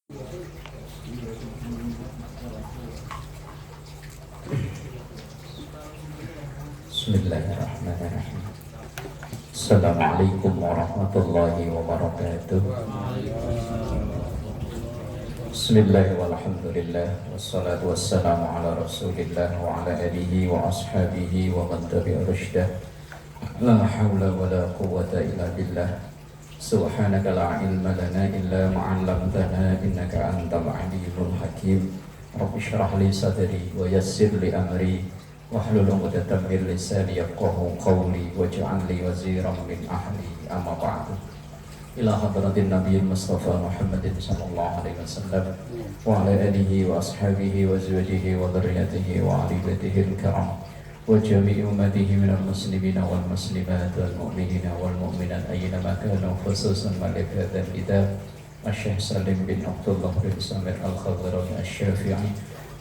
Bismillahirrahmanirrahim. Assalamualaikum warahmatullahi wabarakatuh. Bismillah walhamdulillah wassalatu wassalamu ala rasulillah wa ala alihi wa ashabihi wa man tabi'a rusydah. La hawla wa la quwwata illa billah. Subhanaka la ilma lana illa ma 'allamtana innaka antal alimul hakim. Rabbi shrah li sadri wa yassir li amri wahlul 'uqdatam min lisani yafqahu qawli waj'al li waziran min ahli. Amma ba'du. Ila hadratin nabiyil mustafa Muhammadin sallallahu alaihi wasallam wa ala alihi wa ashabihi wa azwajihi wa dhurriyyatihi wa ali baitihi al-kiram wa jami'i ummatihi minal muslimina wal muslimat wal mu'minina wal mu'minat ayyama kanu, khususan malik hadzal kitab Asy-Syaikh Salim bin Abdullah bin Samir Al-Khadrami Asy-Syafi'i,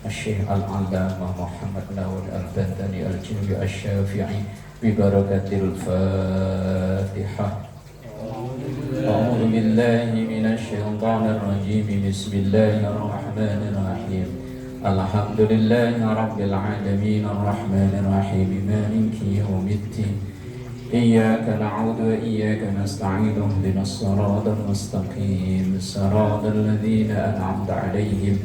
Asy-Syaikh Al-'Allamah Muhammad Nawwal Al-Bantani Al-Jami Asy-Syafi'i bi barakatil Fatihah. A'udzu billahi minasy syaithanir rajim. Bismillahirrahmanirrahim. Alhamdulillahi rabbil alamin arrahmanir rahim maliki yaumiddin. Iyyaka na'budu wa iyyaka nasta'in ihdinas siratal mustaqim siratal ladzina an'amta 'alaihim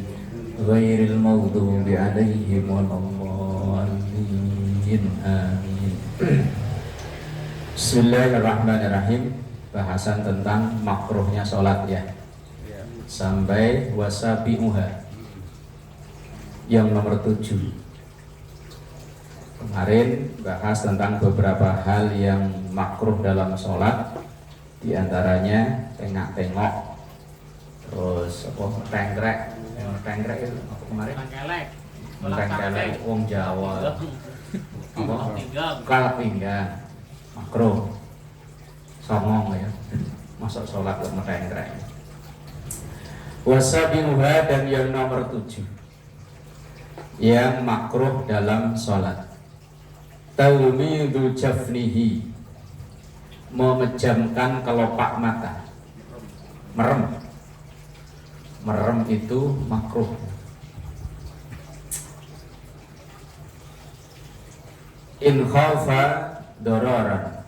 ghairil maghdubi 'alaihim waladdallin. Amin. Bismillahirrahmanirrahim. Bahasan tentang makruhnya sholat ya, sampai wasabi'uha yang nomor 7. Kemarin bahas tentang beberapa hal yang makruh dalam sholat, diantaranya tengak-tengok, terus apa tengkrek itu apa kemarin? Tengkelek wong Jawa, apa kalak pinggang, makruh. Somong ya, masuk sholat kok merengkrek. Wasabi'uha, dan yang nomor 7 yang makruh dalam sholat, tawmidu jafnihi, memejamkan kelopak mata, merem itu makruh. In khafa dororan,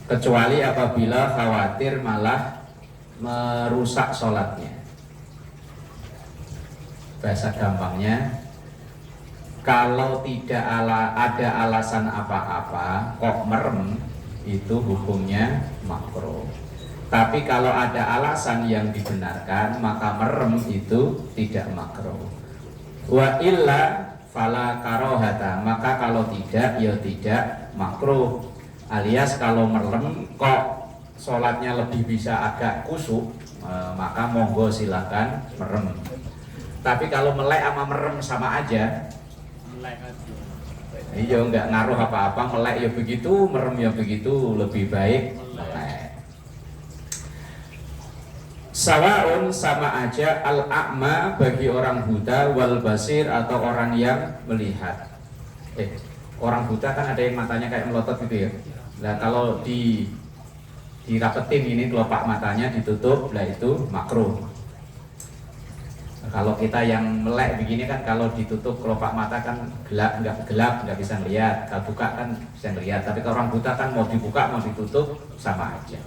kecuali apabila khawatir malah merusak sholatnya. Bahasa gampangnya, kalau tidak ada alasan apa-apa kok merem, itu hukumnya makruh. Tapi kalau ada alasan yang dibenarkan, maka merem itu tidak makruh. Wa illa fala karohata, maka kalau tidak, ya tidak makruh. Alias kalau merem kok sholatnya lebih bisa agak kusuk, maka monggo silakan merem. Tapi kalau melek sama merem sama aja, iya nggak ngaruh apa-apa, melek ya begitu, merem ya begitu, lebih baik melek. Sawaun, sama aja, al-a'ma bagi orang buta, wal basir atau orang yang melihat. Orang buta kan ada yang matanya kayak melotot gitu ya. Nah kalau dirapetin ini kelopak matanya ditutup, lah itu makruh. Nah, kalau kita yang melek begini kan, kalau ditutup kelopak mata kan gelap nggak bisa lihat. Kalau buka kan bisa lihat. Tapi kalau orang buta kan mau dibuka mau ditutup sama aja.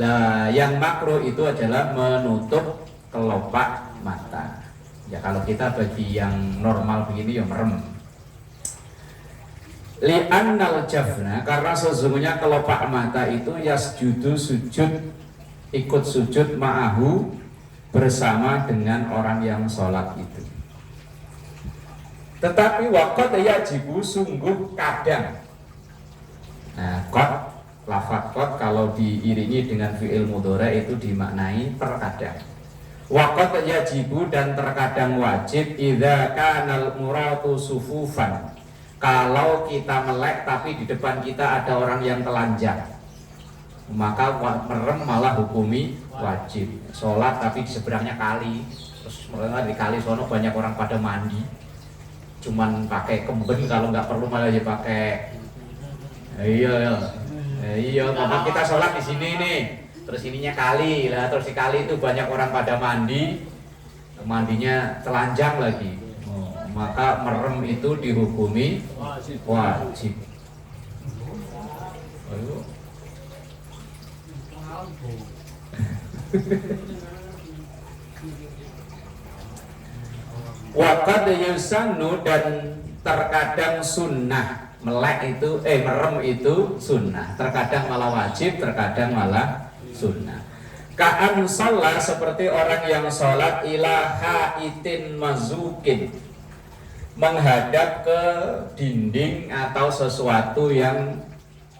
Lah yang makruh itu adalah menutup kelopak mata. Ya kalau kita bagi yang normal begini ya merem. Li'annal jafna, karena sesungguhnya kelopak mata itu yasjudu, sujud, ikut sujud ma'ahu, bersama dengan orang yang sholat itu. Tetapi waqad yajibu, sungguh kadang. Nah, qad, lafaz qad kalau diiringi dengan fi'il mudhari itu dimaknai terkadang. Waqad yajibu, dan terkadang wajib, idza kanal muratu sufufan, kalau kita melek tapi di depan kita ada orang yang telanjang, maka merem malah hukumi wajib. Sholat tapi di seberangnya kali, terus di kali sono banyak orang pada mandi, cuman pakai kemben, kalau nggak perlu malah ya pakai. Iya, maka kita sholat di sini nih, terus ininya kali lah, terus di kali itu banyak orang pada mandi, mandinya telanjang lagi. Maka merem itu dihukumi wajib. Ayo. Waqad yusannu, dan terkadang sunnah melek itu merem itu sunnah, terkadang malah wajib, terkadang malah sunnah. Ka'an sholat, seperti orang yang sholat ila haitin mazukin, menghadap ke dinding atau sesuatu yang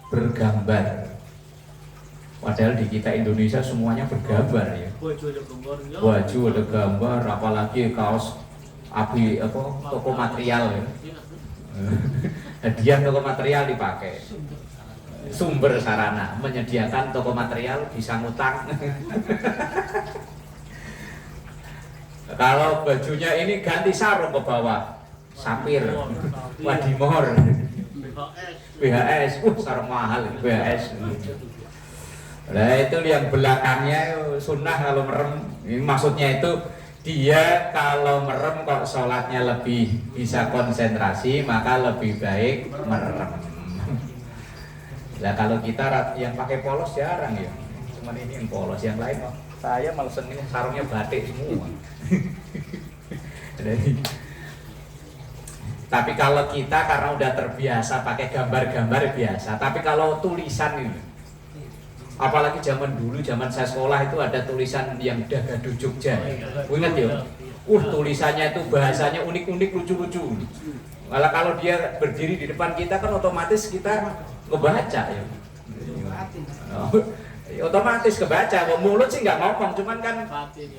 bergambar. Padahal di kita Indonesia semuanya bergambar ya. Baju ada gambar, apalagi kaos api toko material ya. Hadiah toko material dipakai. Sumber sarana menyediakan toko material, bisa ngutang. Kalau bajunya ini ganti sarung ke bawah, sapir, wadimor, BHS, sarung mahal BHS. Nah itu yang belakangnya sunnah kalau merem. Ini maksudnya itu dia kalau merem kok sholatnya lebih bisa konsentrasi, maka lebih baik merem. Nah kalau kita yang pakai polos jarang ya, cuman ini yang polos, yang lain kok saya malah seneng sarungnya batik semua. Tapi kalau kita karena udah terbiasa pakai gambar-gambar biasa, tapi kalau tulisan ini, apalagi zaman dulu, zaman saya sekolah itu ada tulisan yang Dagadu Jogja. Ingat ya? Tulisannya itu bahasanya unik-unik, lucu-lucu. Malah kalau dia berdiri di depan kita kan otomatis kita ngebaca ya. Otomatis kebaca. Mulut sih nggak ngomong, cuman kan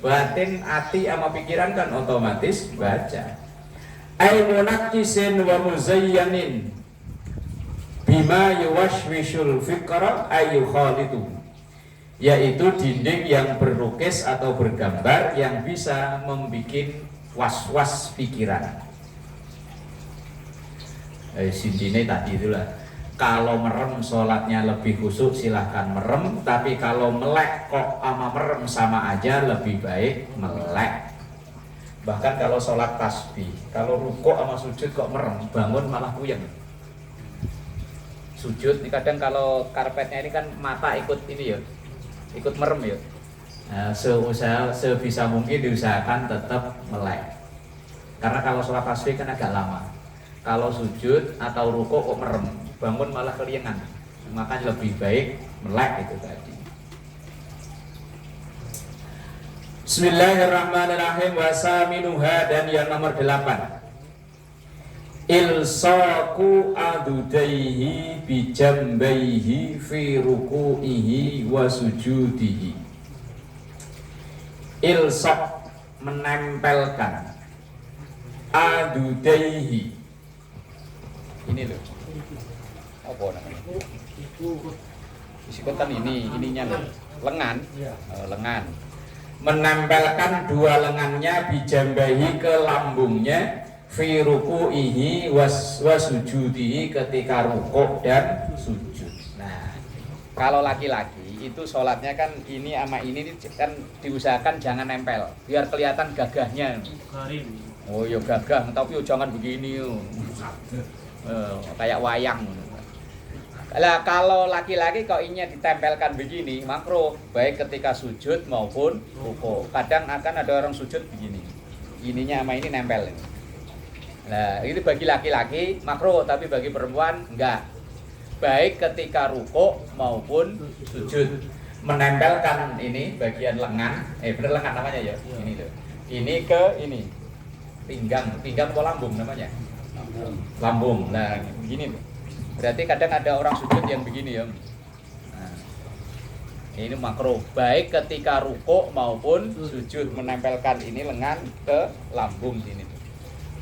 batin, hati sama pikiran kan otomatis baca. Ai munakkisin wa muzayyanin bima yuwashwishul fikra ayu khalitu, yaitu dinding yang berlukis atau bergambar yang bisa membuat was-was pikiran. Sintine tadi itulah, kalau merem sholatnya lebih khusyuk silahkan merem, tapi kalau melek kok sama merem sama aja, lebih baik melek. Bahkan kalau sholat tasbih, kalau rukuk sama sujud kok merem, bangun malah puyeng. Sujud ini kadang kalau karpetnya ini kan mata ikut ini ya, ikut merem ya. Nah, sebisa mungkin diusahakan tetap melek. Karena kalau sholat tasbih kan agak lama. Kalau sujud atau rukuk kok merem, bangun malah keliengan. Makanya lebih baik melek itu tadi. Bismillahirrahmanirrahim. Wasaminuha, dan yang nomor 8, ilsaqu adudaihi bijambaihi fi ruku'ihi wa sujudihi. Ilsaq, menempelkan, adudaihi, ini loh, apa namanya? Disebutkan ininya loh, lengan, lengan. Menempelkan dua lengannya bijambaihi, ke lambungnya, fi ruku'ihi wasujudihi, ketika rukuk dan sujud. Nah, kalau laki-laki itu sholatnya kan ini sama ini kan diusahakan jangan nempel, biar kelihatan gagahnya. Oh ya gagah, tapi jangan begini kayak wayang. Lah kalau laki-laki kok ininya ditempelkan begini, makruh, baik ketika sujud maupun rukuk. Kadang akan ada orang sujud begini, ininya sama ini nempel. Nah, itu bagi laki-laki makruh, tapi bagi perempuan enggak. Baik ketika rukuk maupun sujud, menempelkan ini bagian lengan, bener lengan namanya ya. Ini loh. Ini ke ini. Pinggang atau lambung namanya. Lambung. Nah, begini tuh. Berarti kadang ada orang sujud yang begini ya. Nah, ini makruh. Baik ketika rukuk maupun sujud, menempelkan ini lengan ke lambung sini.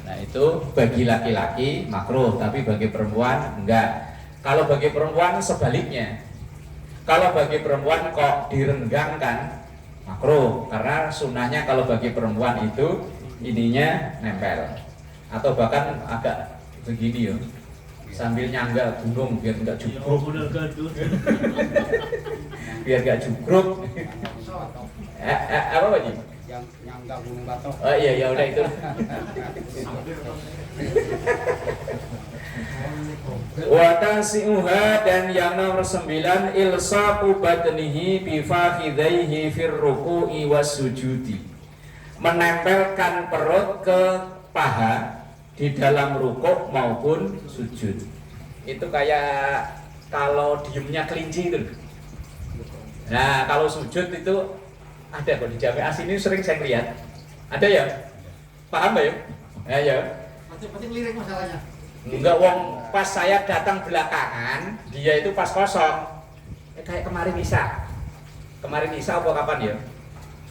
Nah itu bagi laki-laki makruh, tapi bagi perempuan enggak. Kalau bagi perempuan sebaliknya, kalau bagi perempuan kok direnggangkan, makruh, karena sunnahnya kalau bagi perempuan itu ininya nempel, atau bahkan agak begini ya. sambil nyangga gunung biar nggak jugruk. Biar nggak jugruk. Apa Pak Ji? Yang nyangga gunung Batok. Oh iya ya udah itu. Watasi'uha dan yang nomor 9 ilsaqu batnihi bi fakhidaihi fir ruku'i was sujudi. Menempelkan perut ke paha di dalam rukuk maupun sujud. Itu kayak kalau diemnya kelinci itu. Nah, kalau sujud itu ada kok di Jamiah sini sering saya lihat. Ada ya? Paham Mbak ya? Ya. Masih lirik masalahnya. Enggak, wong pas saya datang belakangan, dia itu pas kosong. Kayak kemarin Isa. Kemarin Isa apa kapan ya?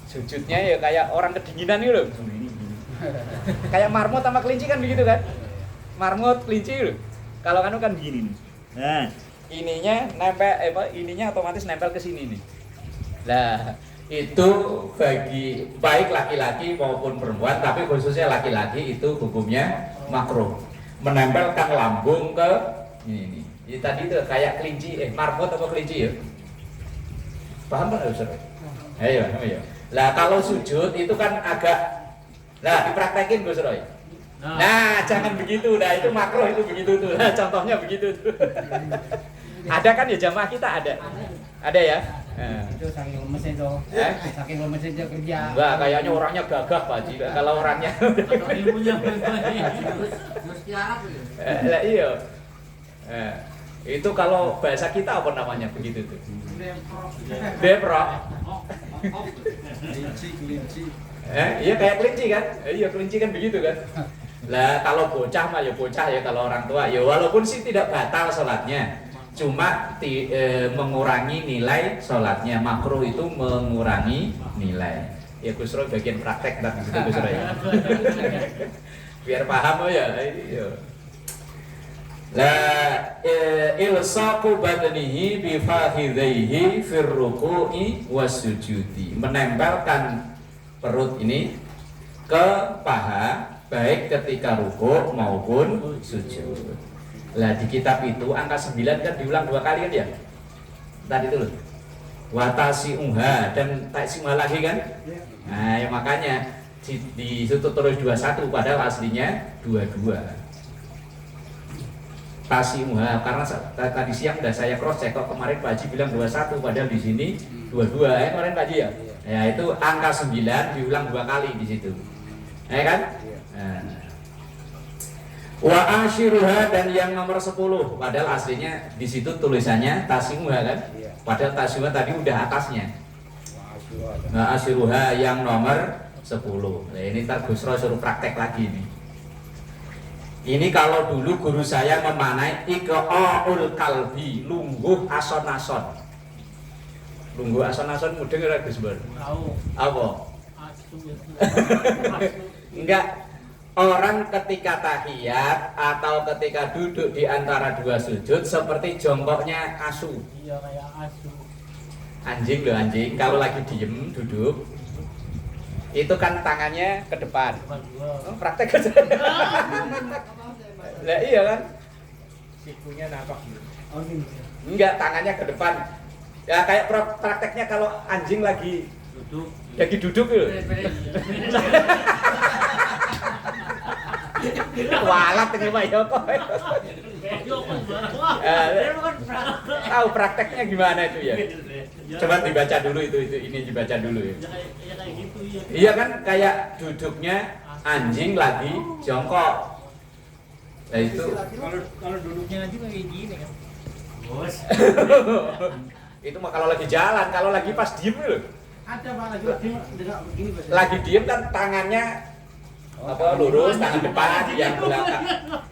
Sujudnya ya kayak orang kedinginan itu loh. Kayak marmut sama kelinci kan begitu kan? Marmut, kelinci loh. Kalau kan begini nih. Nah, ininya nempel ininya otomatis nempel ke sini nih. Lah, itu bagi baik laki-laki maupun perempuan, tapi khususnya laki-laki itu hukumnya makruh. Menempelkan lambung ke ini. Jadi tadi itu kayak kelinci, marmut apa kelinci ya? Paham kan Ustaz? Ayo. Lah kalau sujud itu kan agak, nah dipraktekin Gus Roy. Nah jangan begitu, nah itu makruh itu begitu tuh. Nah, contohnya begitu tuh. Ada kan ya jamaah kita ada ya. Itu saking lemes itu. Saking lemes itu kerja. Enggak, kayaknya orangnya gagah Pak Ji. Kalau orangnya ilmunya mesti Arab itu. Lah iya. Itu kalau bahasa kita apa namanya begitu tuh? Deprok. Kelinci. Iya kayak kelinci kan? Iya kelinci kan begitu kan? Lah kalau bocah mah ya bocah ya, kalau orang tua ya walaupun sih tidak batal sholatnya, cuma mengurangi nilai sholatnya. Makruh itu mengurangi nilai. Ya Gus Roy bagian praktek tadi gitu Gus Roy. Biar paham ya. Iya. La ilsaqu badnihi bi fakhidaihi fir ruku'i was sujudi. Menempelkan perut ini ke paha baik ketika rukuk maupun sujud. Lah di kitab itu angka 9 kan diulang 2 kali kan ya? Tadi itu loh. Watasi'uha dan ta'si'uha lagi kan? Nah, ya makanya di situ terus 21 padahal aslinya 22. Tasi'uha karena tadi siang udah saya cross check kok kemarin Pak Haji bilang 21 padahal di sini 22. Kemarin Pak Haji ya? Ya itu angka 9 diulang 2 kali di situ. Ya kan? Nah. Wa ashiruha dan yang nomor 10 padahal aslinya di situ tulisannya tasi'uha kan? Padahal tasi'uha tadi udah atasnya. Nah, ashiruha yang nomor 10. Nah, ini ntar Gus Roy suruh praktek lagi nih. Ini kalau dulu guru saya memanai iqa'ul kalbi, lungguh ason-ason. Lungguh ason-ason mudeng ora Gus Bor? Tahu. Apa? Enggak. Orang ketika tahiyat atau ketika duduk di antara dua sujud seperti jongkoknya asu. Iya kayak asu. Anjing loh anjing, kalau lagi diem duduk itu kan tangannya ke depan. Oh, praktek aja. Lah iya kan? Sikunya napak gitu. Enggak, tangannya ke depan. Ya kayak prakteknya kalau anjing lagi duduk gitu. Walat ini Pak Yoko. Tahu prakteknya gimana itu ya? Coba dibaca dulu itu ini dibaca dulu ya. Iya kan kayak duduknya anjing lagi jongkok. Nah itu kalau duduknya anjing kayak gini kan. Bos. Itu mah kalau lagi jalan, kalau lagi pas diem loh. Ada Pak lagi begini. Lagi diem kan tangannya apa lurus, tangan depan, yang belakang.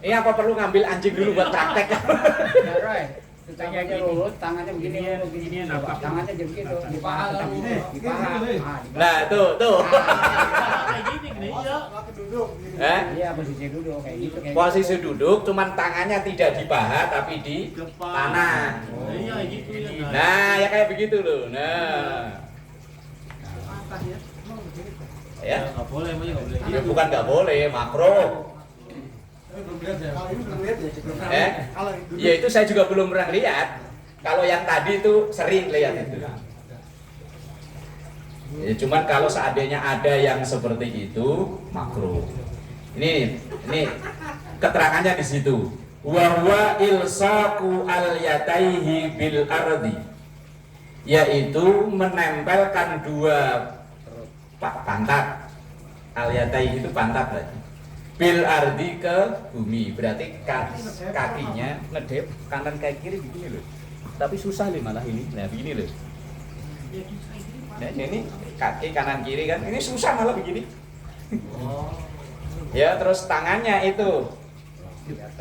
Ini apa perlu ngambil anjing dulu buat praktek? Ya Roy, tangannya lurus, tangannya begini, tangannya jadi begitu, di paha, di paha. Nah tuh. Kayak gini iya. Iya posisi duduk kayak gitu. Posisi duduk, cuman tangannya tidak di paha tapi di tanah. Iya gitu ya. Nah ya kayak begitu loh. Nah. Ya, nggak boleh, ya bukan nggak boleh, makro. Ya itu saya juga belum pernah lihat. Kalau yang tadi itu sering lihat itu. Ya, cuman kalau seandainya ada yang seperti itu makruh. Ini keterangannya di situ. Wa huwa ilsaqu al-yataihi bil ardi, yaitu menempelkan dua pantat. Al-yataihi itu pantat lagi. Bil ardi ke bumi, berarti kakinya ngedep kanan kayak kiri begini loh. Tapi susah loh malah ini. Nah begini loh. Nah ini kaki kanan kiri kan, ini susah malah begini. Ya terus tangannya itu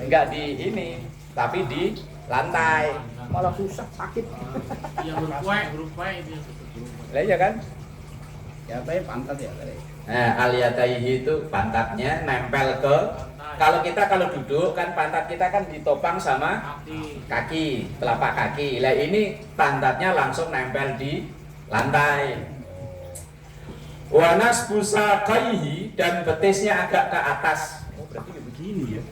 enggak di ini, tapi di lantai, malah susah, sakit. Yang huruf W itu. Lah iya kan? Ya tapi pantat ya tadi. Nah, aliyataihi itu pantatnya nempel ke, kalau duduk kan pantat kita kan ditopang sama kaki, telapak kaki. Lah ini pantatnya langsung nempel di lantai. Wa nasbu saqaihi, dan betisnya agak ke atas. Oh, berarti begini ya.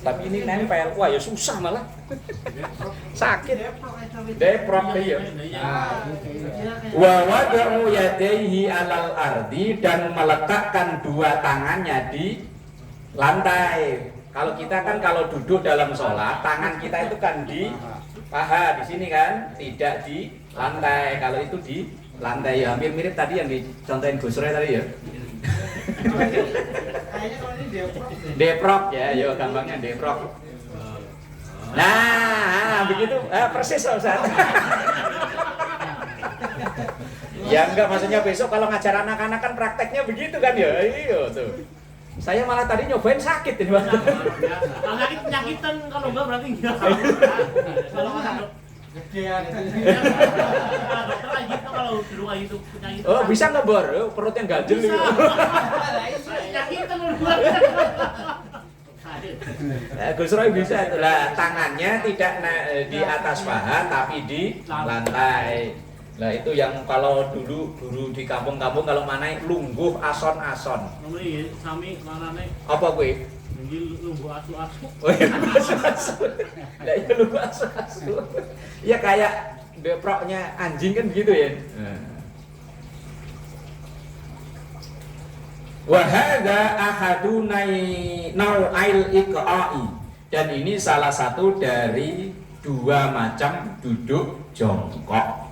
Tapi ini nempel, wah ya susah malah. Sakit. Deprok ya. Wa wada'u yadayhi alal ardi, dan meletakkan dua tangannya di lantai. Kalau kita kan kalau duduk dalam sholat, tangan kita itu kan di paha di sini kan, tidak di lantai. Kalau itu di lantai, ya hampir mirip tadi yang dicontohin Gus Roy tadi ya. Kayaknya kalau ini Deprok ya, yo gampangnya deprok. Nah, begitu persis Ustaz. Ya enggak, maksudnya besok kalau ngajar anak-anak kan prakteknya begitu kan ya. Iya tuh. Saya malah tadi nyobain sakit ini, Bang. Kalau sakit penyakitan, kalau enggak berarti enggak. Kalau enggak gedean. Dokter kayak gitu kalau dulu kayak gitu penyakit. Oh, bisa ngebor, perutnya ganjel gitu. Penyakitan lu. Gus Roy bisa, lah tangannya tidak di atas paha tapi di lantai. Nah itu yang kalau dulu di kampung-kampung kalau mana lungguh ason-ason. Ngomong sami manane. Apa gue? Lungguh asu-asu. Oh iya, asu-asu. Lah iya lungguh asu-asu. Ya kayak deproknya anjing kan begitu ya. Wa hadza ahadu nau'il iqa'i, dan ini salah satu dari dua macam duduk jongkok.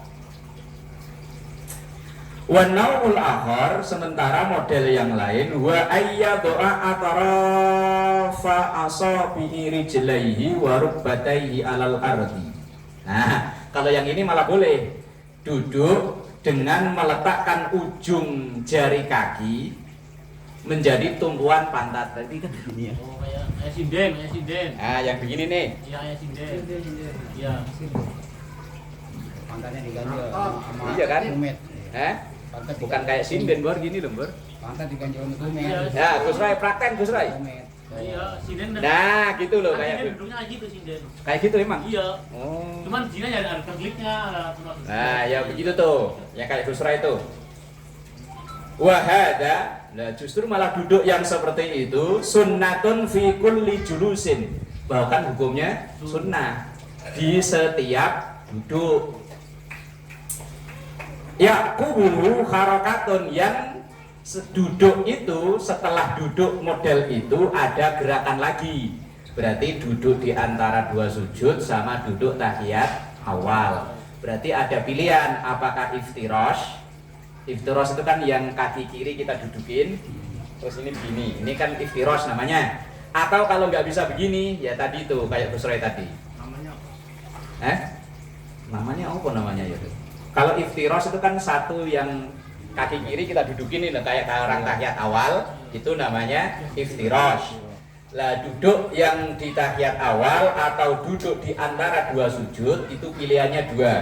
Wa nau'ul akhar, sementara model yang lain, wa ayyadha atrafa asabi'i rijlaihi wa rukbataihi alal ardi. Nah, kalau yang ini malah boleh duduk dengan meletakkan ujung jari kaki menjadi tumpuan pantat. Tadi kan begini ya. Oh, kayak sinden. Ah, yang begini nih. Iya, kayak sinden. Iya. Pantatnya diganjel sama Iya kan? tumit. Bukan kayak sinden bor gini loh, Bor. Pantat diganjel sama tumit. Ya, Gus Roy praktek Gus Roy. Tumit. Iya, sinden. Nah, gitu loh Sinden kayak duduknya kayak gitu sinden. kayak gitu emang. Iya. Oh. Cuman Cina ya ada kliknya, Nah, ya begitu tuh. Ya kayak Gus Roy itu. Wahada, nah justru malah duduk yang seperti itu sunnatun fi kulli julusin, bahkan hukumnya sunnah di setiap duduk. Ya kubulu harakatun, yang duduk itu setelah duduk model itu ada gerakan lagi, berarti duduk di antara dua sujud sama duduk tahiyat awal. Berarti ada pilihan, apakah iftirash. Iftirosh itu kan yang kaki kiri kita dudukin, terus ini begini, ini kan iftirosh namanya. Atau kalau nggak bisa begini, ya tadi tuh kayak Gus Roy tadi. namanya apa? Namanya apa namanya ya tuh? Kalau iftirosh itu kan satu yang kaki kiri kita dudukin ini kayak orang tahiyat awal, itu namanya iftirosh. Lah duduk yang di tahiyat awal atau duduk di antara dua sujud itu pilihannya dua.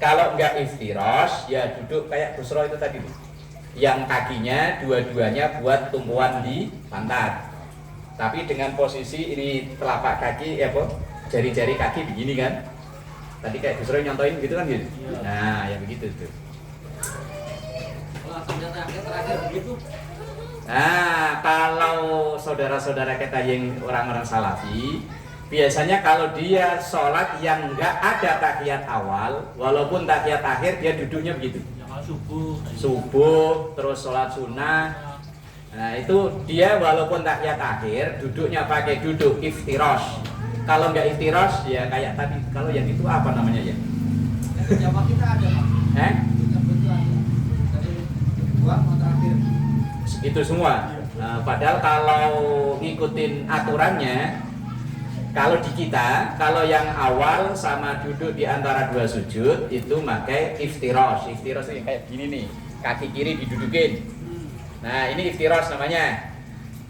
Kalau enggak iftirosh, ya duduk kayak Gus Roy itu tadi, yang kakinya dua-duanya buat tumpuan di pantat, tapi dengan posisi ini telapak kaki jari-jari kaki begini kan. Tadi kayak Gus Roy nyontoin gitu kan gitu. Nah, ya begitu tuh. Terakhir begitu. Nah, kalau saudara-saudara kita yang orang-orang salafi, biasanya kalau dia sholat yang enggak ada tahiyat awal, walaupun tahiyat akhir dia duduknya begitu. Ya, kalau Subuh, terus sholat sunnah. Nah itu dia walaupun tahiyat akhir, duduknya pakai duduk iftirash. Kalau enggak iftirash ya kayak tadi, kalau yang itu apa namanya ya? Jawa kita ada Pak. Kita betul ada. Dari dua mau terakhir. Itu semua. Padahal kalau ngikutin aturannya, kalau di kita, kalau yang awal sama duduk di antara dua sujud itu pakai iftirash. Iftirash itu kayak gini nih, kaki kiri didudukin. Nah ini iftirash namanya.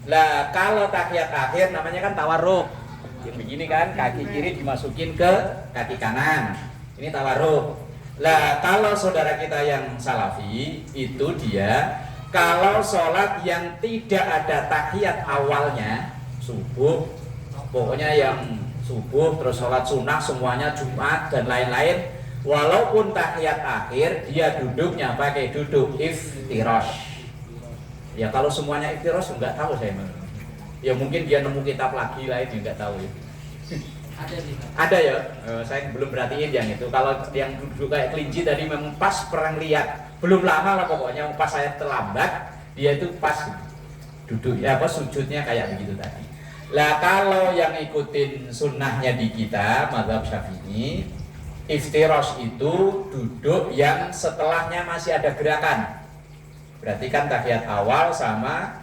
Lah kalau tahiyat akhir namanya kan tawarruk. Yang begini kan, kaki kiri dimasukin ke kaki kanan. Ini tawarruk. Lah kalau saudara kita yang salafi itu dia kalau sholat yang tidak ada tahiyat awalnya, subuh, pokoknya yang subuh terus sholat sunnah semuanya Jumat dan lain-lain, walaupun tahiyat akhir dia duduknya pakai duduk iftirash. Ya kalau semuanya iftirash enggak tahu saya. Ya mungkin dia nemu kitab lagi lain enggak tahu ya. Ada ya, saya belum perhatiin yang itu. Kalau yang duduk kayak kelinci tadi memang pas perang lihat. Belum lama lah pokoknya pas saya terlambat dia itu pas duduk ya apa sujudnya kayak begitu tadi. Lah kalau yang ikutin sunnahnya di kita mazhab Syafi'i, iftirash itu duduk yang setelahnya masih ada gerakan. Berarti kan tahiyat awal sama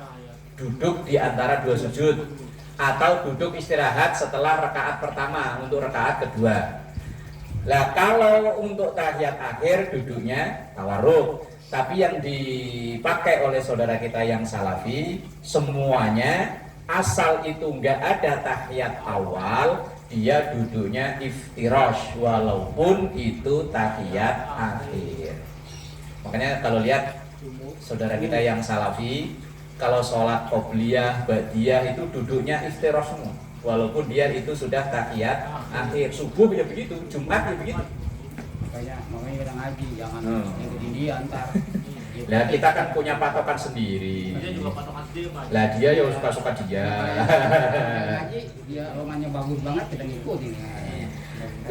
duduk di antara dua sujud, atau duduk istirahat setelah rakaat pertama untuk rakaat kedua. Lah kalau untuk tahiyat akhir duduknya tawarruk, tapi yang dipakai oleh saudara kita yang salafi semuanya asal itu enggak ada tahiyat awal dia duduknya iftirash walaupun itu tahiyat akhir. Makanya kalau lihat saudara kita yang salafi kalau sholat qobliyah, ba'diyah itu duduknya iftirash semua walaupun dia itu sudah tahiyat akhir. Subuh ya begitu, Jumat ya begitu. Makanya kita ngaji jangan ngikutin dia antar. Lah kita kan punya patokan sendiri. Dia juga patokan sendiri Pak. Lah dia ya suka-suka dia. Ngaji dia romanya bagus banget kita ngikutin.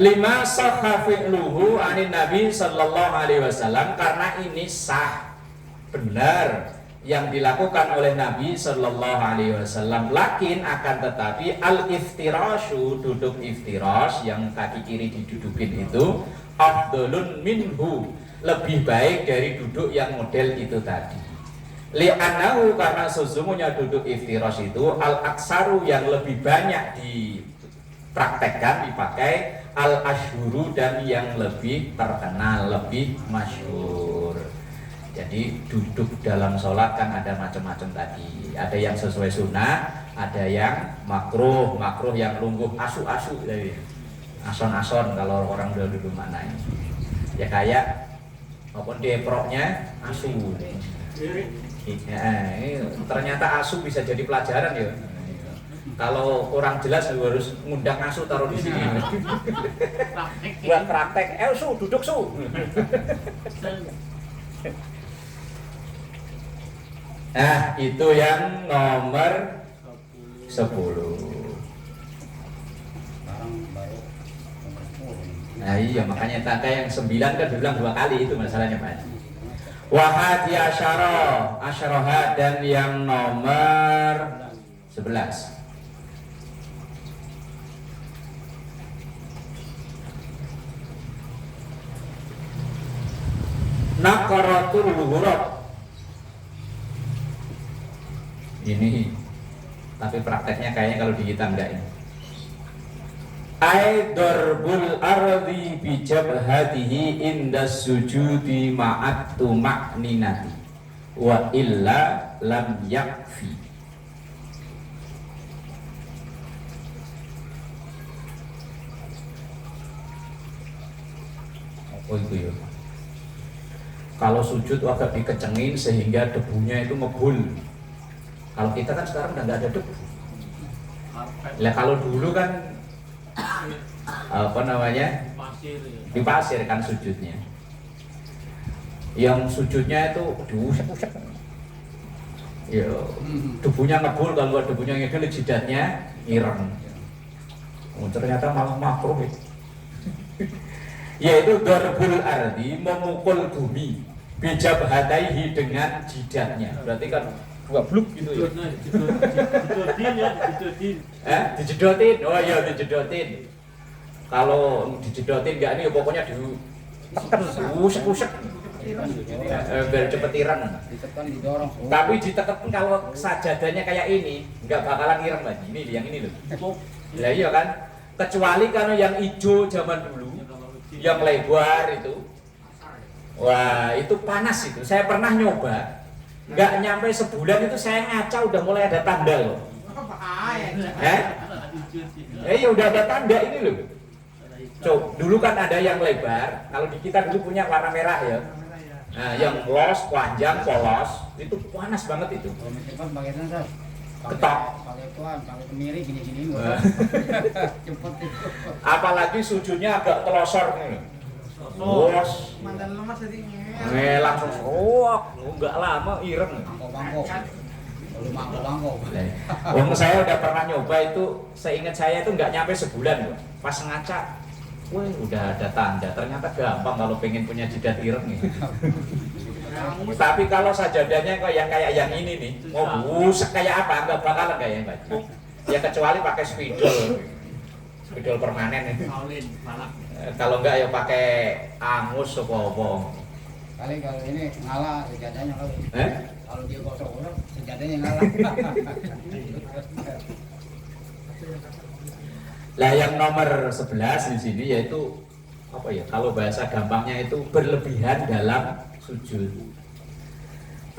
Lima sahha fi'luhu anin Nabi sallallahu alaihi wasallam, karena ini sah benar yang dilakukan oleh Nabi sallallahu alaihi wasallam. Lakin akan tetapi al-iftirashu, duduk iftirash yang kaki kiri didudukin itu afdalun minhu, lebih baik dari duduk yang model itu tadi. Li'annahu, karena sesungguhnya duduk iftirash itu al-aksaru, yang lebih banyak dipraktekkan, dipakai, al-ashhuru, dan yang lebih terkenal, lebih masyhur. Jadi duduk dalam sholat kan ada macam-macam tadi. Ada yang sesuai sunnah, ada yang makruh, makruh yang lungguh asu-asu dari ason-ason kalau orang dulu maknanya. Ya kayak apa deproknya asu. Ya, ternyata asu bisa jadi pelajaran ya. Kalau kurang jelas harus ngundang asu taruh di sini. Buat praktek, su duduk su. Nah, itu yang nomor 10. Nah iya, makanya tangga yang 9 kan dibilang 2 kali, itu masalahnya Pak. Wahadi asyaraha, dan yang nomor 11. Nakaratul huruf. Ini tapi prakteknya kayaknya kalau di kita enggak ini. Aidarbul ardi bi jabhatihi inda sujudi ma'at tuma'ninati wa illa lam yakfi. Apa itu ya? Kalau sujud agak dikecengin sehingga debunya itu ngebul. Kalau kita kan sekarang udah nggak ada debu. Lah kalau dulu kan apa namanya di pasir kan sujudnya. Yang sujudnya itu diusap-usap. Ya, debunya ngebul, kalau debunya ngidul jidatnya ireng. Ternyata malah makruh ya. Yaitu darbul ardi, memukul bumi, bijabhataihi dengan jidatnya. Berarti kan dua bluk gitu ya. Dijedotin ya, dijedotin. Dijedotin. Oh iya, dijedotin. Kalau dijedotin enggak ini ya pokoknya usek-usek. Biar cepet ireng. Ditekan didorong. Tapi ditekan kalau sajadahnya kayak ini nggak bakalan ireng lagi. Ini yang ini loh. Lah iya kan? Kecuali karena yang hijau zaman dulu, yang lebar itu. Wah, itu panas itu. Saya pernah nyoba. Nggak nyampe sebulan itu saya ngaca udah mulai ada tanda loh. Ya udah ada tanda ini loh. Dulu kan ada yang lebar. Kalau di kita dulu punya warna merah ya. Nah, yang los, panjang, polos, itu panas banget itu. Kalau cepat pakai sensor. Ketok. Pakai tuan, pakai kemiri gini-gini. Cepet itu. Apalagi sujudnya agak telosor nih. Los. Mantan lemas jadi Langsung enggak lama ireng. Bangko. Belum bangko. Wong saya udah pernah nyoba itu, seingat saya itu nggak nyampe sebulan, Bro. Pas ngaca, wah udah ada tanda. Ternyata gampang kalau pengen punya jidat ireng nih. Tapi kalau sajadahnya kayak yang ini nih, mau busek kayak apa, nggak bakalan kayak yang baju. Ya kecuali pakai spidol permanen nih. Kalau enggak ya pakai angus apa-apa. Kali kalau ini ngalah sejadahnya kali. Kalau dia gosok-gosok sejadahnya ngalah. Lah yang nomor 11 di sini yaitu apa ya? Kalau bahasa gampangnya itu berlebihan dalam sujud.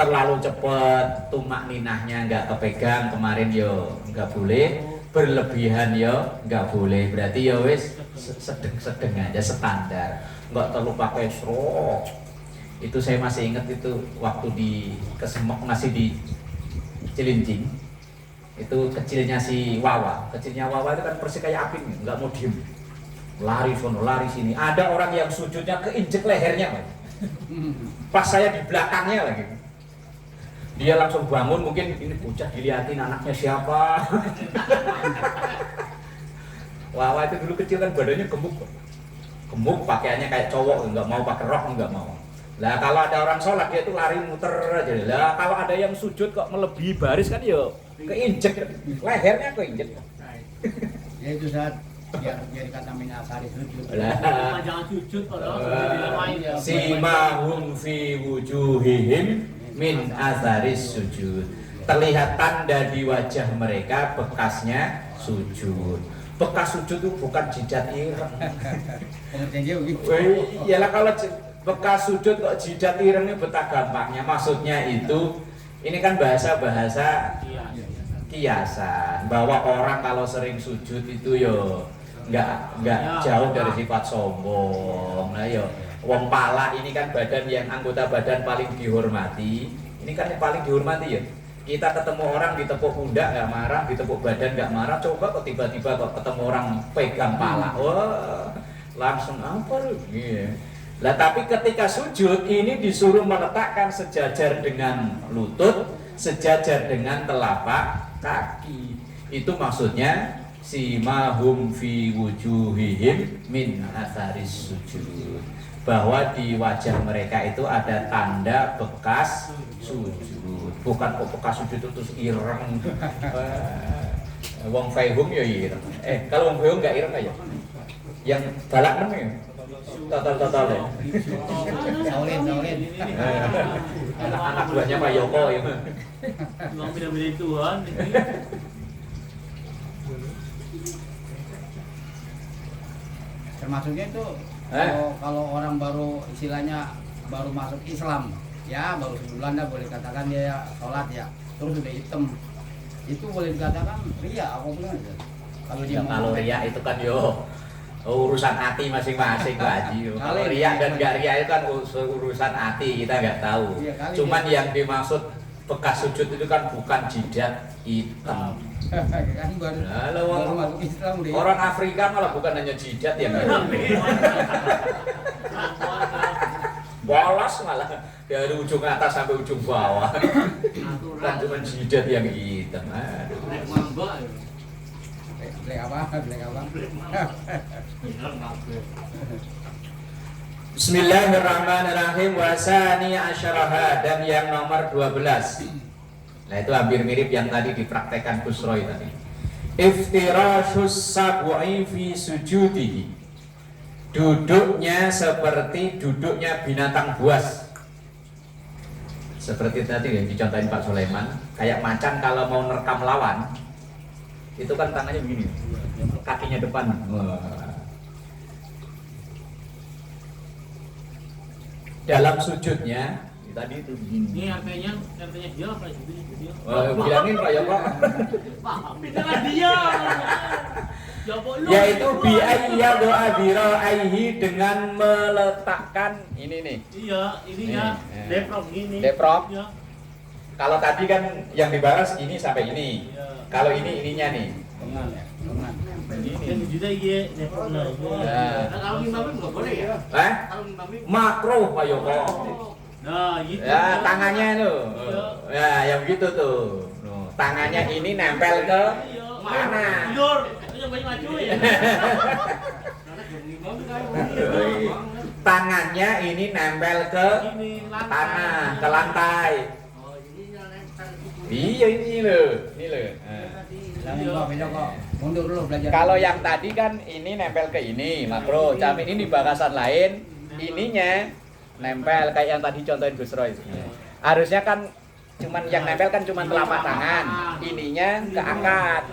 Terlalu cepat, tumak ninahnya nggak kepegang, kemarin yo nggak boleh. Berlebihan yo nggak boleh. Berarti yo wis sedeng-sedeng aja standar. Nggak terlalu pakai stroke. Itu saya masih ingat itu waktu di Kesemek masih di Cilincing. Itu kecilnya si Wawa. Kecilnya Wawa itu kan persis kayak Apin, nggak mau diem. Lari sono, lari sini. Ada orang yang sujudnya keinjek lehernya, Pak. Pas saya di belakangnya lagi. Dia langsung bangun, mungkin ini bocah dilihatin anaknya siapa. Wawa itu dulu kecil kan badannya gemuk. Gemuk, pakaiannya kayak cowok, nggak mau pakai rok, nggak mau. Lah kalau ada orang sholat dia tuh lari muter aja. Lah kalau ada yang sujud kok melebihi baris kan ya keinjek, lehernya keinjek. Ya itu saat biar kata minasari sujud. Lah Jangan sujud kalau simahum fi wujuhihim min atharis sujud. Terlihat tanda di wajah mereka bekasnya sujud. Bekas sujud itu bukan jidat ireng. Pengertian dia begitu. Iyalah kalau bekas sujud kok jidat ireng ini betah gampangnya. Maksudnya itu ini kan bahasa-bahasa kiasan bahwa orang kalau sering sujud itu yo nggak jauh dari sifat sombong. Nah yo wong pala ini kan badan yang anggota badan paling dihormati. Ini kan yang paling dihormati ya. Kita ketemu orang ditepuk pundak nggak marah, ditepuk badan nggak marah. Coba kok tiba-tiba kok ketemu orang pegang pala, wah langsung apa lu? Iya. Lah tapi ketika sujud ini disuruh meletakkan sejajar dengan lutut, sejajar dengan telapak kaki. Itu maksudnya simahum fi wujuhihim min atharis sujud. Bahwa di wajah mereka itu ada tanda bekas sujud. Bukan kok bekas sujud itu terus ireng. Wong Feihung ya ireng. Kalau Wong Feihung enggak ireng aja. Yang balak nem ya. Total ya. Saulin. Anak buahnya Pak Yoko ya. Memang beda-beda Tuhan. Termasuknya itu kalau orang baru istilahnya baru masuk Islam, ya baru sebulan dah boleh katakan dia sholat ya, terus udah hitam, itu boleh dikatakan ria apa bukan? Kalau dia Kalau ria itu kan urusan hati masing-masing Pak Haji. Kalau ria dan nggak ria itu kan urusan hati, kita nggak tahu. Iya, Cuman yang dimaksud bekas sujud itu kan bukan jidat hitam. kan baru masuk Islam udah. Orang Afrika malah bukan hanya jidat yang bolos malah Dari ujung atas sampai ujung bawah. Natural. Kan cuma jidat yang hitam. Nek mamba ya. Black apa? Bismillahirrahmanirrahim. Wasani asyaraha, dan yang nomor 12. Nah itu hampir mirip yang tadi dipraktekkan Gus Roy tadi. Iftirashus sab'i fi sujudihi. Duduknya seperti duduknya binatang buas. Seperti tadi yang dicontohin Pak Sulaiman, kayak macan kalau mau nerekam lawan, itu kan tangannya begini, kakinya depan. Dalam sujudnya tadi itu begini. Ini artinya dia apa itu dia? Bilangin Pak Yoko. Pak, bicara dia. Yaitu bi'ayya doa bira'aihi, dengan meletakkan ini nih. Iya, ininya Nih, deprok gini. Deprok. Iya. Kalau tadi kan yang dibahas ini sampai ini. Iya. Kalau ini ininya nih. Lengan ya, lengan. Kan juga iya deprok lah. Ya. Kalau ngimami enggak boleh ya? Kalau ngimami Makruh Pak Yoko. nah, gitu. Ya, tangannya tuh. Iya. Ya, yang gitu tuh. Tangannya ini nempel ke mana? Tidur. Itu banyak maju ya. Tangannya ini nempel ke Ini tanah, ke lantai. Oh, ininya nempel. Iya ini loh, ini loh. Beda kok. Mundur dulu belajar. Kalau yang tadi kan ini nempel ke ini, makro. Camin ini di bakasan lain, ininya nempel kayak yang tadi contohin Gus Roy. Harusnya kan cuman yang nempel kan cuman telapak tangan, ininya ke akad.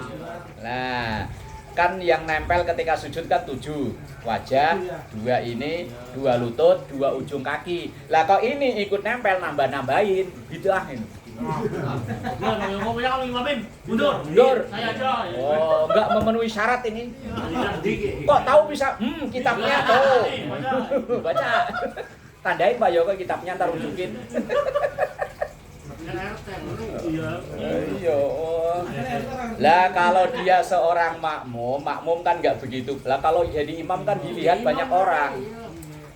Nah, kan yang nempel ketika sujud kan 7 wajah, 2 ini, 2 lutut, 2 ujung kaki. Lah kok ini ikut nempel nambah-nambahin, bidah ini. Nah, mau punya kamu ngimamin. Mundur. Mundur. Saya aja. Oh, enggak memenuhi syarat ini. Kok tahu bisa? Kitabnya tuh. Baca. Tandain Pak Yoko kitabnya, ntar unjukin. Iya. Iya. Lah kalau dia seorang makmum kan nggak begitu. Lah kalau jadi imam kan dilihat banyak orang.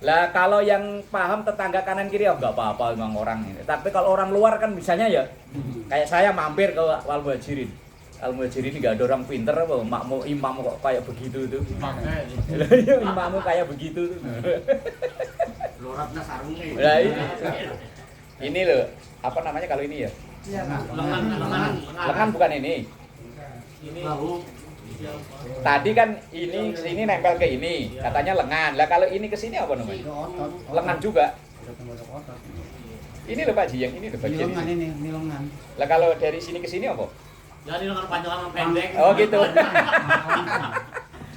Lah kalau yang paham tetangga kanan kiri ya nggak apa-apa memang orang ini. Tapi kalau orang luar kan misalnya ya kayak saya mampir ke Al Muhajirin. Al Muhajirin nggak ada orang pinter apa makmum imam kok kayak begitu tuh. Imammu kayak begitu tuh. Loratnya sarungnya. Lah ini loh, apa namanya kalau ini ya? Lengan bukan ini. Ini bahu. Tadi kan ini nempel ke ini, katanya lengan. Lah kalau ini ke sini apa namanya? Itu otot. Lengan juga. Otot. Ini loh Pak Ji, yang ini loh bagian Lengan ini. ini lengan. Lah kalau dari sini ke sini apa? Jadi lengan panjang lengan pendek. Oh gitu.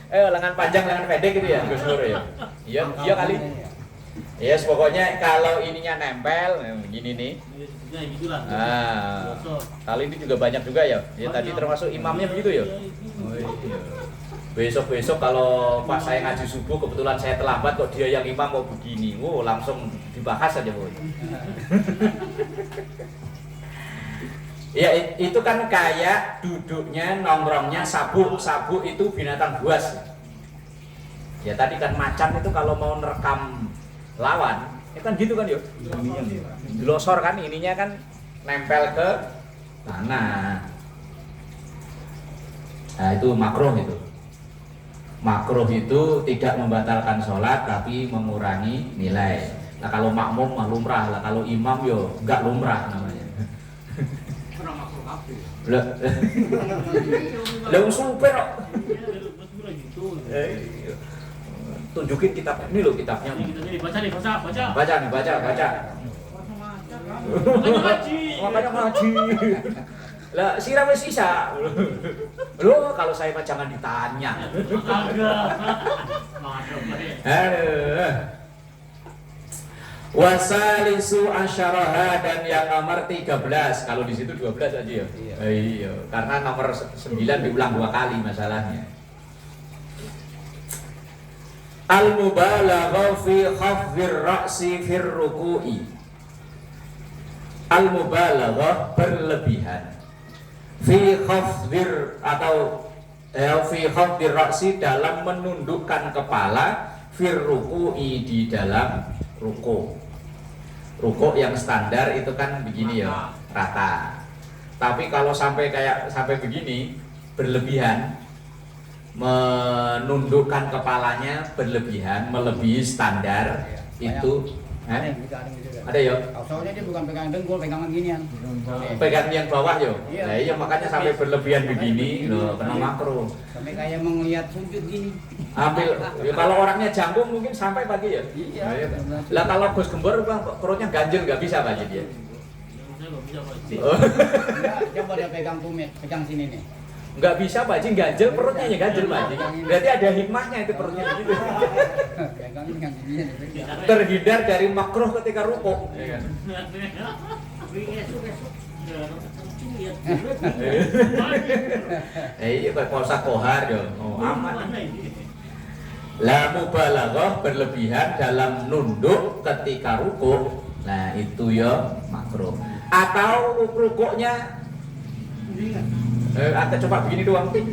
Lengan panjang, lengan pendek gitu ya, Gus Nur ya. Iya kali. Ya, yes, pokoknya kalau ininya nempel begini nih. Ya gitulah. Kali ini juga banyak juga ya. Ya tadi termasuk imamnya begitu ya. Oh, iya. Besok kalau Pak saya ngaji subuh kebetulan saya terlambat kok dia yang imam kok begini. Langsung dibahas aja, Bu. Ya itu kan kayak duduknya nongkrongnya sabuk. Sabuk itu binatang buas. Ya tadi kan macan itu kalau mau nerekam lawan, itu kan gitu kan yuk. Dilosor kan ininya kan nempel ke tanah. Nah itu makruh itu. Makruh itu tidak membatalkan sholat tapi mengurangi nilai. Nah kalau makmum mah lumrah lah, kalau imam yo enggak lumrah namanya. Pernah makruh apa? Lah super kok. Gitu. Tunjukin kitab ini loh kitabnya. Ini baca nih, baca. Baca. Makanya ngaji. Lah sirah wis sisa. Loh kalau saya mah jangan ditanya. Agak. Aduh. Wasalisu asyaraha, dan yang nomor 13. Kalau di situ 12 aja ya. Iya. Karena nomor 9 diulang 2 kali masalahnya. Al-mubalaghah fi khafdhir ra'si fir ruku'i. Al-mubalaghah berlebihan. Fi khafdhir atau fi khafdhir ra'si dalam menundukkan kepala fir ruku'i di dalam ruku. Rukuk yang standar itu kan begini ya, rata. Tapi kalau sampai begini berlebihan, menundukkan kepalanya berlebihan, melebihi standar itu Ada yang gitu. ada ya. Soalnya dia bukan pegang dengkul, pegangan ginian. Pegang yang bawah yo. Iya. Nah, iya makanya sampai berlebihan begini loh, kena makro. Sampai kayak melihat sujud gini. Ambil ya, kalau orangnya jangkung mungkin sampai pagi ya. Iya. Lah kalau Gus Gembor Bang, perutnya ganjil nggak bisa Pak dia. Saya nggak bisa Pak. Oh. Enggak, coba dia pegang tumit, pegang sini nih. Nggak bisa Pak Ji, ganjil perutnya ya ganjil Pak Ji. Berarti ada hikmahnya itu perutnya begitu. Pegang ini kan ginian. Terhindar dari makruh ketika rukuk. Ya kan? Iya kayak posa kohar yo. Oh, aman. La mubalaghah berlebihan dalam nunduk ketika rukuk. Nah, itu ya makruh. Atau rukuknya atau coba begini doang Pin.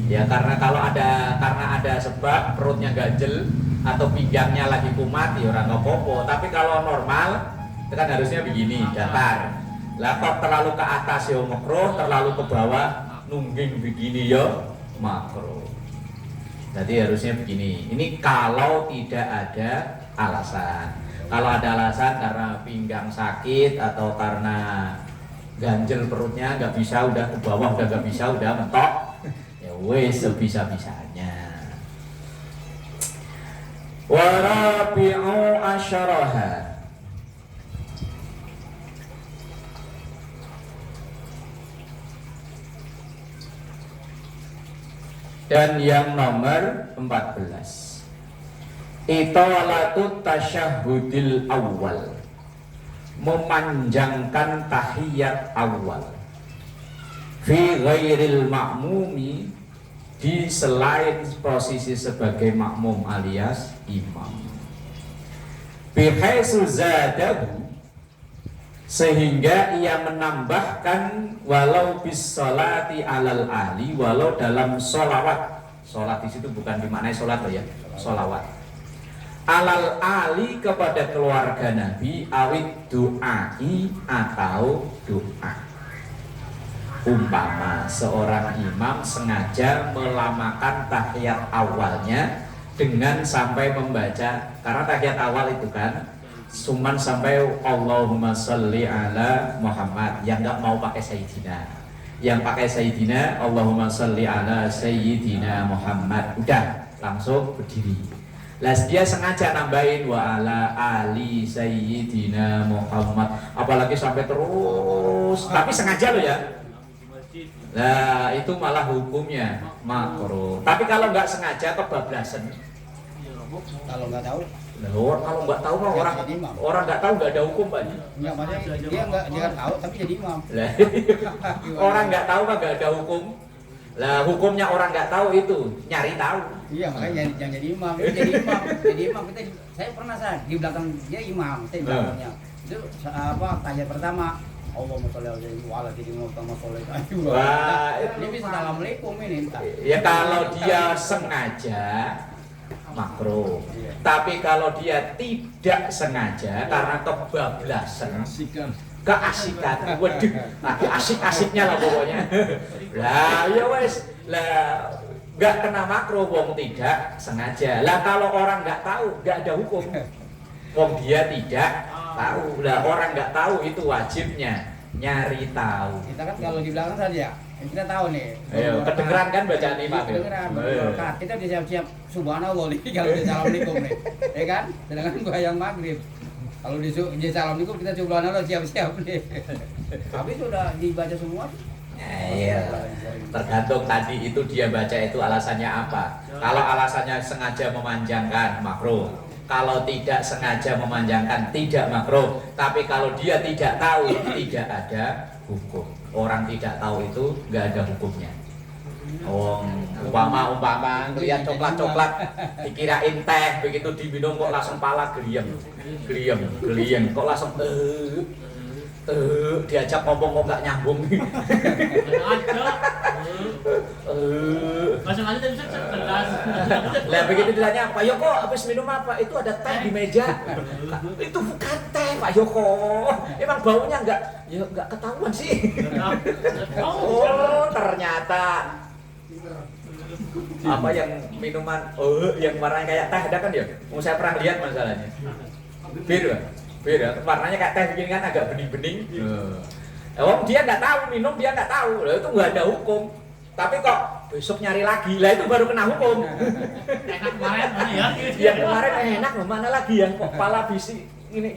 Ya karena ada sebab perutnya ganjel atau pinggangnya lagi kumat ya orang apa-apa. Tapi kalau normal itu kan harusnya begini, datar. Lah kok terlalu ke atas ya makruh, terlalu ke bawah nungging begini ya makruh. Jadi harusnya begini. Ini kalau tidak ada alasan. Kalau ada alasan karena pinggang sakit atau karena ganjel perutnya nggak bisa, udah ke bawah udah nggak bisa, udah mentok. Ya wes sebisa-bisanya. Warabi'u asyaraha. Dan yang nomor 14 Italatut tasyahudil awal, memanjangkan tahiyat awal fi ghairil ma'mumi, di selain posisi sebagai makmum alias imam, bihaitsu zadahu, sehingga ia menambahkan walau bis sholati alal ahli, walau dalam sholawat. Sholat di situ bukan dimaknai sholat ya, sholawat alal ali kepada keluarga Nabi, awid du'ai atau doa. Umpama seorang imam sengaja melamakan tahiyat awalnya dengan sampai membaca, karena tahiyat awal itu kan cuman sampai Allahumma sholli ala Muhammad, yang nggak mau pakai Sayyidina, yang pakai Sayyidina Allahumma sholli ala Sayyidina Muhammad, udah langsung berdiri. Lah dia sengaja nambahin wa ala ali Sayyidina Muhammad, apalagi sampai terus, tapi sengaja loh ya. Nah itu malah hukumnya makruh. Tapi kalau nggak sengaja kebablasan, Kalau nggak tahu, kalau nggak tahu mah orang nggak tahu nggak ada hukum Pak. enggak, maksudnya dia nggak tahu tapi jadi imam. Lah, orang nggak tahu mah nggak ada hukum. Lah hukumnya orang nggak tahu itu nyari tahu. Iya, makanya yang jadi imam, itu jadi imam kita. Saya pernah di belakang dia imam, saya di belakangnya. Itu tahiyat pertama, Allahumma sholli ala sayyidina Muhammad. Wah, ini bisa assalamualaikum ini. Ya kalau dia sengaja makruh. Tapi kalau dia tidak sengaja karena kebablasan, keasikan, waduh, lagi asik-asiknya lah pokoknya. Lah ya wes, lah nggak kena makruh, wong tidak sengaja. Lah kalau orang nggak tahu, nggak ada hukum. Wong dia tidak tahu, lah orang nggak tahu itu wajibnya nyari tahu. Kita kan kalau di belakang saja, kita tahu nih. Ayo, kedengeran kan bacaan imam? Kedengeran. Kita udah siap-siap subhanallah nih kalau di assalamualaikum nih, ya kan? Sedangkan gua yang maghrib. Kalau di assalamualaikum kita subhanallah siap-siap nih. Tapi sudah dibaca semua. Iya. Tergantung tadi itu dia baca itu alasannya apa. Kalau alasannya sengaja memanjangkan makruh. Kalau tidak sengaja memanjangkan tidak makruh. Tapi kalau dia tidak tahu tidak ada hukum. Orang tidak tahu itu nggak ada hukumnya. Umpama lihat coklat dikirain teh, begitu diminum kok langsung pala geliem kok langsung diajak ngomong kok nggak nyambung. Langsung aja tadi jelas. Lah begitu ditanya, Pak Yoko habis minum apa? Itu ada teh di meja. Itu bukan teh Pak Yoko. Emang baunya enggak ketahuan sih. Oh, ternyata apa yang minuman yang warnanya kayak teh ada kan ya? Mau saya pernah lihat masalahnya. Bir warnanya kayak teh begini kan agak bening-bening. Dia nggak tahu minum, dia nggak tahu. Lah itu nggak ada hukum. Tapi kok besok nyari lagi, lah itu baru kena hukum. Enak kemarin mana ya? Yang kemarin enak, mana lagi yang kok pala bisi gini.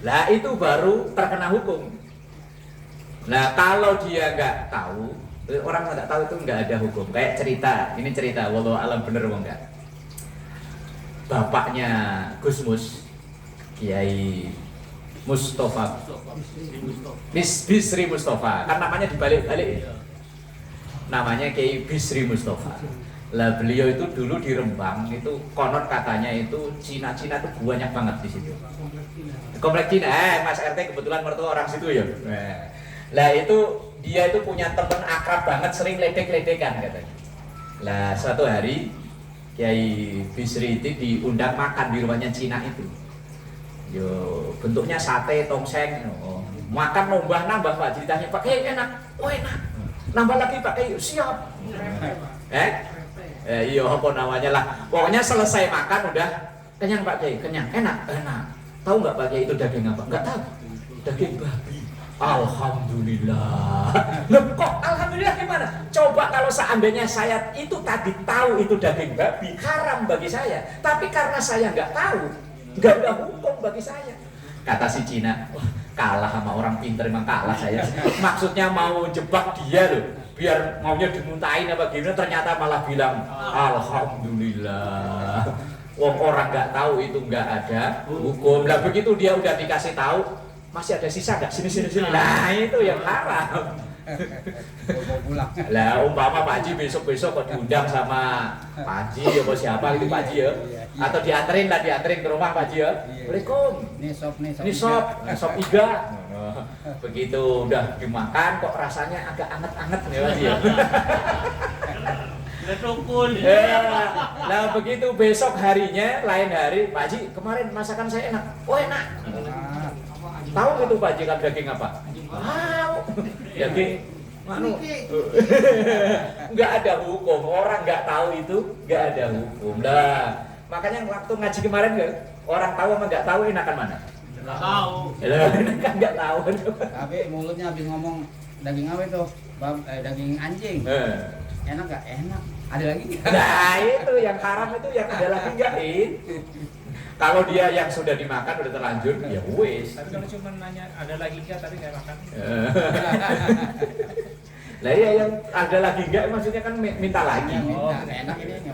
Lah itu baru terkena hukum. Nah kalau dia nggak tahu, orang nggak tahu itu nggak ada hukum. Kayak ini cerita, walau alam bener apa enggak. Bapaknya Gus Mus, Kiai Mustafa, Bisri Mustafa, kan namanya dibalik-balik. Namanya Kiai Bisri Mustafa. Lah beliau itu dulu di Rembang itu konon katanya itu Cina tuh banyak banget di situ. Komplek Cina, Mas RT kebetulan mertua orang situ ya. Lah itu dia itu punya teman akrab banget, sering ledek-ledekan katanya. Lah suatu hari Kiai Bisri itu diundang makan di rumahnya Cina itu. Yo bentuknya sate tongseng. Makan nambah Pak, ceritanya Pak, enak. Oh enak. Nambah lagi Pak, siap. Iya apa namanya lah. Pokoknya selesai makan udah kenyang Pak Kiai, kenyang, enak. Tahu nggak Pak Kiai itu daging apa? Nggak tahu. Daging babi. Alhamdulillah. Loh kok alhamdulillah gimana? Coba kalau seandainya saya itu tadi tahu itu daging babi, haram bagi saya. Tapi karena saya nggak tahu, nggak ada hukum bagi saya. Kata si Cina, wah, kalah sama orang pinter, emang kalah saya. Maksudnya mau jebak dia loh, biar maunya dimuntahin apa gimana, ternyata malah bilang alhamdulillah. Wong orang nggak tahu itu nggak ada hukum. Lah begitu dia udah dikasih tahu, masih ada sisa nggak? Sini. Nah itu yang haram. Lah umpama Pak Haji besok kok diundang sama Pak Haji apa siapa gitu Pak Haji ya, atau dianterin ke rumah Pak Haji ya. Assalamualaikum. Ini sop iga. Begitu udah dimakan kok rasanya agak anget-anget ya Pak Haji ya. Nah begitu besok harinya lain hari, Pak Haji kemarin masakan saya enak. Oh enak. Tahu gitu Pak Haji kan daging apa? Tahu. Daging nggak ada hukum, orang nggak tahu itu nggak ada hukum. Lah makanya waktu ngaji kemarin kan orang tahu sama nggak tahu enakan mana? Nggak tahu. Enakan nggak tahu. Tapi mulutnya habis ngomong daging apa itu? Daging anjing. Enak nggak? Enak. Ada lagi nggak? Nah itu yang haram itu yang ada lagi nggak itu. Kalau dia yang sudah dimakan udah terlanjur ya wes. Tapi kalau cuma nanya ada lagi nggak tapi nggak makan. Lah ya yang ada lagi nggak maksudnya kan minta lagi. Oh, enak ini.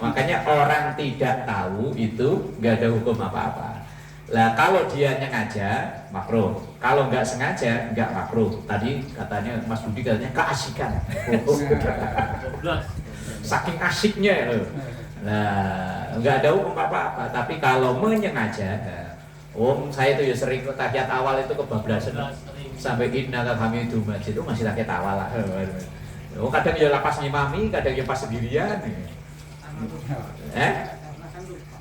Makanya orang tidak tahu itu nggak ada hukum apa-apa. Lah kalau dia sengaja makruh, kalau nggak sengaja nggak makruh. Tadi katanya Mas Budi katanya keasikan. Saking asiknya loh. Nah, nggak ada hukum apa-apa. Tapi kalau menyengaja, saya tuh ya sering tahiyat awal itu kebablasan sampai inna kami itu masjid itu masih tahiyat awal lah. Kadang ya lapas ngimami, kadang ya pas sendirian.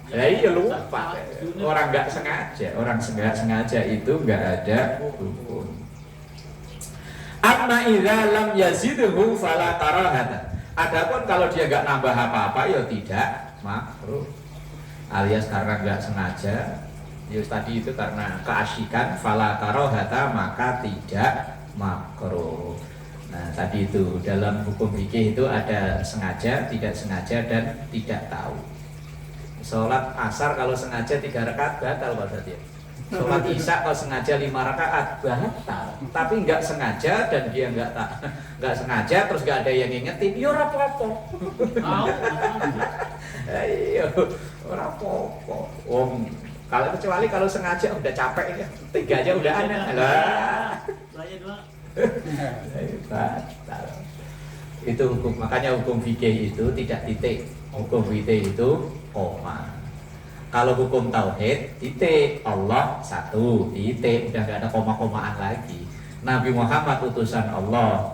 Ya iya lupa. Orang nggak sengaja itu nggak ada hukum. Amma idza lam yazidhu fala karahata. Adapun kalau dia nggak nambah apa-apa ya tidak makruh. Alias karena nggak sengaja, ya tadi itu karena keasikan fala karahata maka tidak makruh. Nah tadi itu dalam hukum fikih itu ada sengaja, tidak sengaja dan tidak tahu. Sholat asar kalau sengaja 3 rakaat batal berarti ya. Sholat isya kalau sengaja 5 rakaat batal. Tapi nggak sengaja dan dia nggak sengaja terus nggak ada yang ngingetin, ya ora apa-apa. Ayo, ora apa-apa. Kalau kecuali kalau sengaja udah capek ya, 3 aja udah ada. Lah. Batal. Itu hukum, makanya hukum fikih itu tidak titik. Hukum fikih itu koma. Kalau hukum tauhid, titik, Allah satu, titik, udah nggak ada koma-komaan lagi. Nabi Muhammad utusan Allah,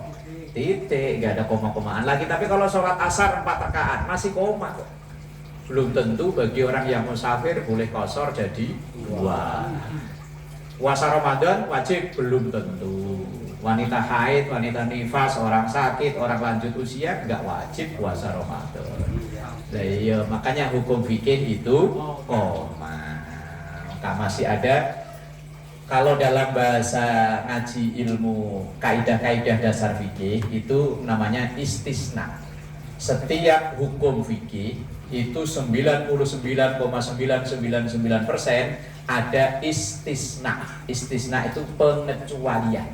titik, nggak ada koma-komaan lagi. Tapi kalau sholat asar 4 rakaat masih koma kok. Belum tentu bagi orang yang musafir boleh qashar jadi 2. Puasa Ramadan wajib belum tentu. Wanita haid, wanita nifas, orang sakit, orang lanjut usia nggak wajib puasa Ramadan. Nah, iya, makanya hukum fikih itu koma. Maka masih ada. Kalau dalam bahasa ngaji ilmu kaidah-kaidah dasar fikih itu namanya istisna. Setiap hukum fikih itu 99,999% ada istisna. Istisna itu pengecualian.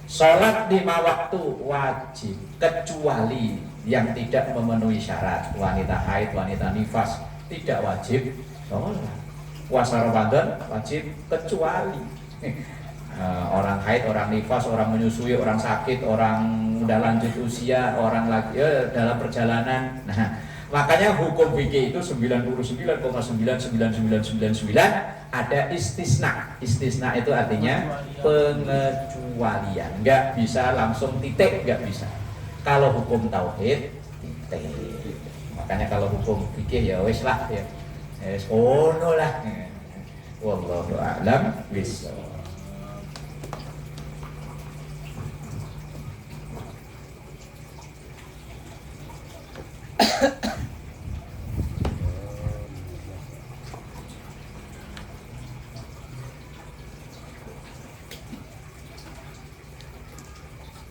Sholat 5 waktu wajib kecuali yang tidak memenuhi syarat. Wanita haid, wanita nifas tidak wajib sholat. Puasa Ramadan wajib kecuali orang haid, orang nifas, orang menyusui, orang sakit, orang udah lanjut usia, orang lagi dalam perjalanan. Nah, makanya hukum fikih itu 99,99999 ada istisna. Istisna itu artinya pengecualian. Nggak bisa langsung titik, nggak bisa. Kalau hukum tauhid titik. Makanya kalau hukum fikih ya wis lah ya. Ono lah. Wallahu a'lam bishawab.